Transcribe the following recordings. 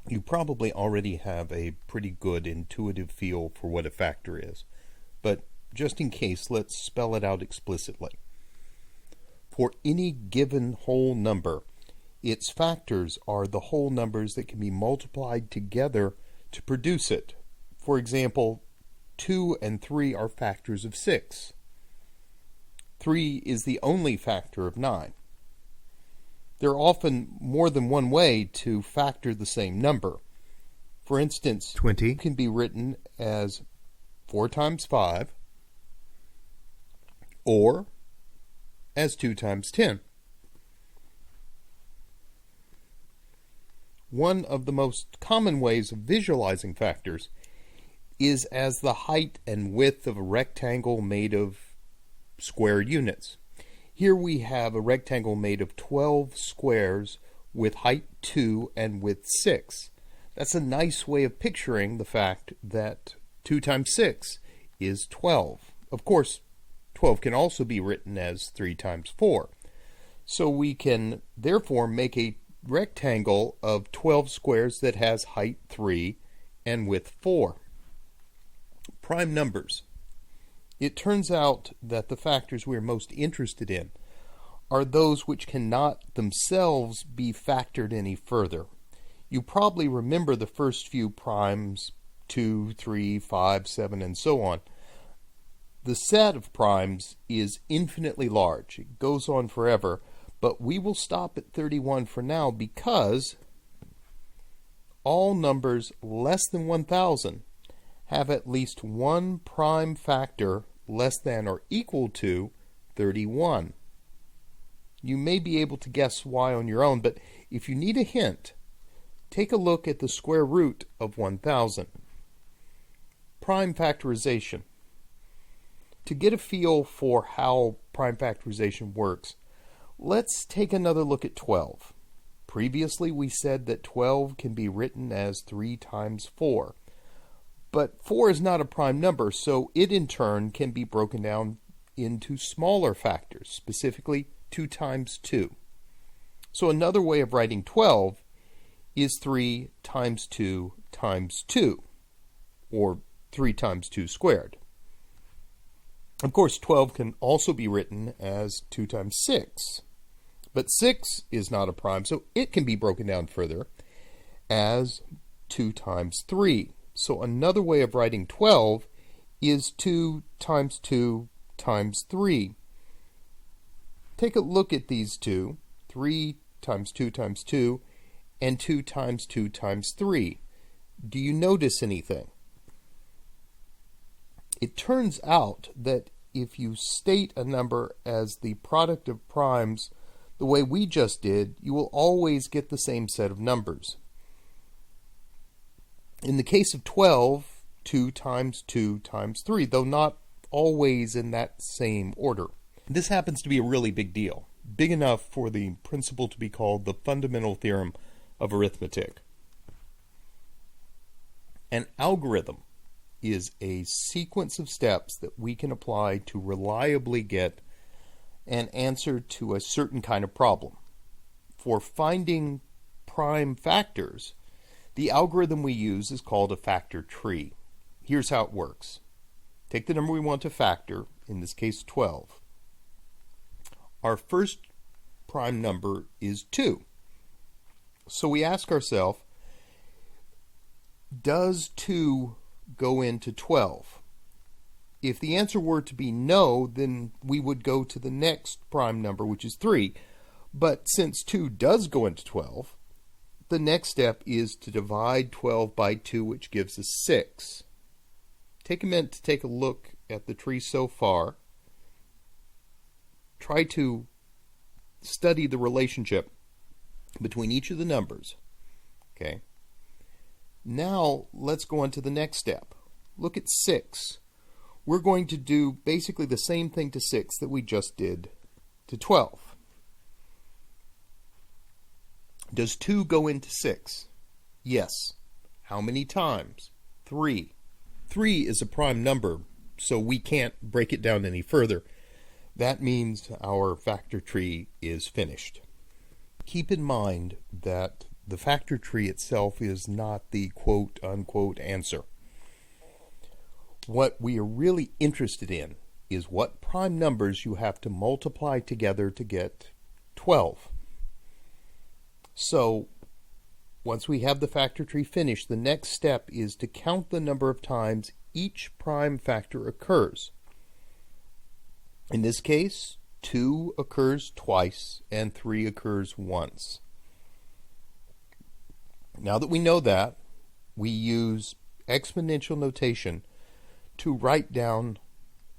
You probably already have a pretty good intuitive feel for what a factor is, but just in case, let's spell it out explicitly. For any given whole number, its factors are the whole numbers that can be multiplied together to produce it. For example, 2 and 3 are factors of 6. 3 is the only factor of 9. There are often more than one way to factor the same number. For instance, 20 can be written as 4 times 5 or as 2 times 10. One of the most common ways of visualizing factors is as the height and width of a rectangle made of square units. Here we have a rectangle made of 12 squares with height 2 and width 6. That's a nice way of picturing the fact that 2 times 6 is 12. Of course, 12 can also be written as 3 times 4. So we can therefore make a rectangle of 12 squares that has height 3 and width 4. Prime numbers. It turns out that the factors we are most interested in are those which cannot themselves be factored any further. You probably remember the first few primes, 2, 3, 5, 7, and so on. The set of primes is infinitely large. It goes on forever, but we will stop at 31 for now because all numbers less than 1,000 have at least one prime factor less than or equal to 31. You may be able to guess why on your own, but if you need a hint, take a look at the square root of 1,000. Prime factorization. To get a feel for how prime factorization works, let's take another look at 12. Previously we said that 12 can be written as 3 times 4. But 4 is not a prime number, so it in turn can be broken down into smaller factors, specifically 2 times 2. So another way of writing 12 is 3 times 2 times 2, or 3 times 2 squared. Of course, 12 can also be written as 2 times 6, but 6 is not a prime, so it can be broken down further as 2 times 3. So another way of writing 12 is 2 times 2 times 3. Take a look at these two, 3 times 2 times 2, and 2 times 2 times 3. Do you notice anything? It turns out that if you state a number as the product of primes the way we just did, you will always get the same set of numbers. In the case of 12, 2 times 2 times 3, though not always in that same order. This happens to be a really big deal, big enough for the principle to be called the fundamental theorem of arithmetic. An algorithm is a sequence of steps that we can apply to reliably get an answer to a certain kind of problem. For finding prime factors, the algorithm we use is called a factor tree. Here's how it works. Take the number we want to factor, in this case 12. Our first prime number is 2. So we ask ourselves, does 2 go into 12? If the answer were to be no, then we would go to the next prime number, which is 3. But since 2 does go into 12, the next step is to divide 12 by 2, which gives us 6. Take a minute to take a look at the tree so far. Try to study the relationship between each of the numbers. Okay. Now let's go on to the next step. Look at 6. We're going to do basically the same thing to 6 that we just did to 12. Does 2 go into 6? Yes. How many times? 3. 3 is a prime number, so we can't break it down any further. That means our factor tree is finished. Keep in mind that The factor tree itself is not the quote-unquote answer. What we are really interested in is what prime numbers you have to multiply together to get 12. So, once we have the factor tree finished, the next step is to count the number of times each prime factor occurs. In this case, 2 occurs twice and 3 occurs once. Now that we know that, we use exponential notation to write down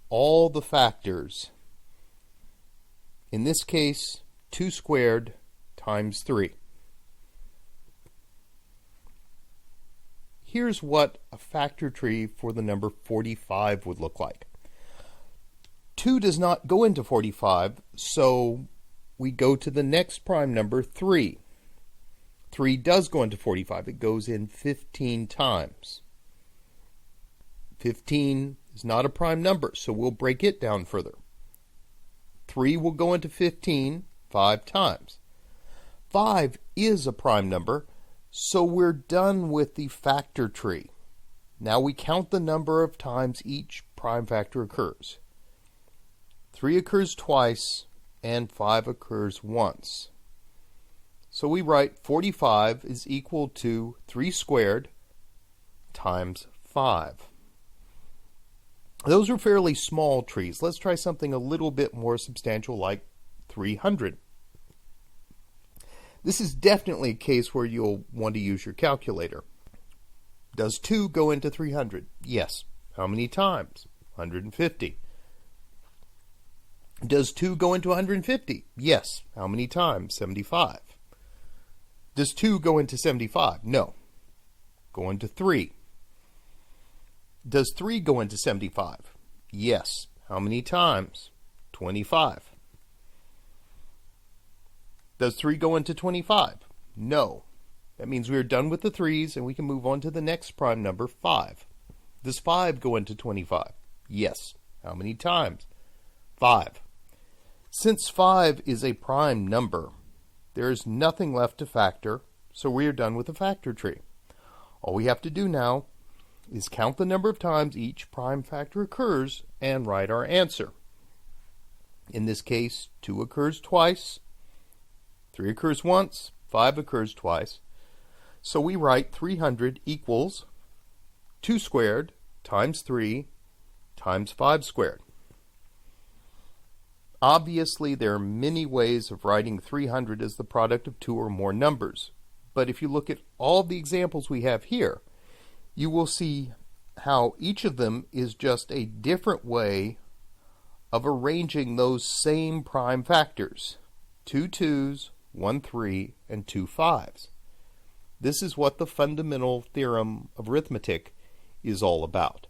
all the factors. In this case, 2 squared times 3. Here's what a factor tree for the number 45 would look like. 2 does not go into 45, so we go to the next prime number, 3. 3 does go into 45. It goes in 15 times. 15 is not a prime number, so we'll break it down further. 3 will go into 15 5 times. 5 is a prime number, so we're done with the factor tree. Now we count the number of times each prime factor occurs. 3 occurs twice, and 5 occurs once. So we write 45 is equal to 3 squared times 5. Those are fairly small trees. Let's try something a little bit more substantial like 300. This is definitely a case where you'll want to use your calculator. Does 2 go into 300? Yes. How many times? 150. Does 2 go into 150? Yes. How many times? 75. Does 2 go into 75? No. Go into 3. Does 3 go into 75? Yes. How many times? 25. Does 3 go into 25? No. That means we are done with the 3's and we can move on to the next prime number, 5. Does 5 go into 25? Yes. How many times? 5. Since 5 is a prime number, there is nothing left to factor, so we are done with the factor tree. All we have to do now is count the number of times each prime factor occurs and write our answer. In this case, 2 occurs twice, 3 occurs once, 5 occurs twice. So we write 300 equals 2 squared times 3 times 5 squared. Obviously, there are many ways of writing 300 as the product of 2 or more numbers. But if you look at all the examples we have here, you will see how each of them is just a different way of arranging those same prime factors. 2 2's, 1 3, and 2 5's. This is what the fundamental theorem of arithmetic is all about.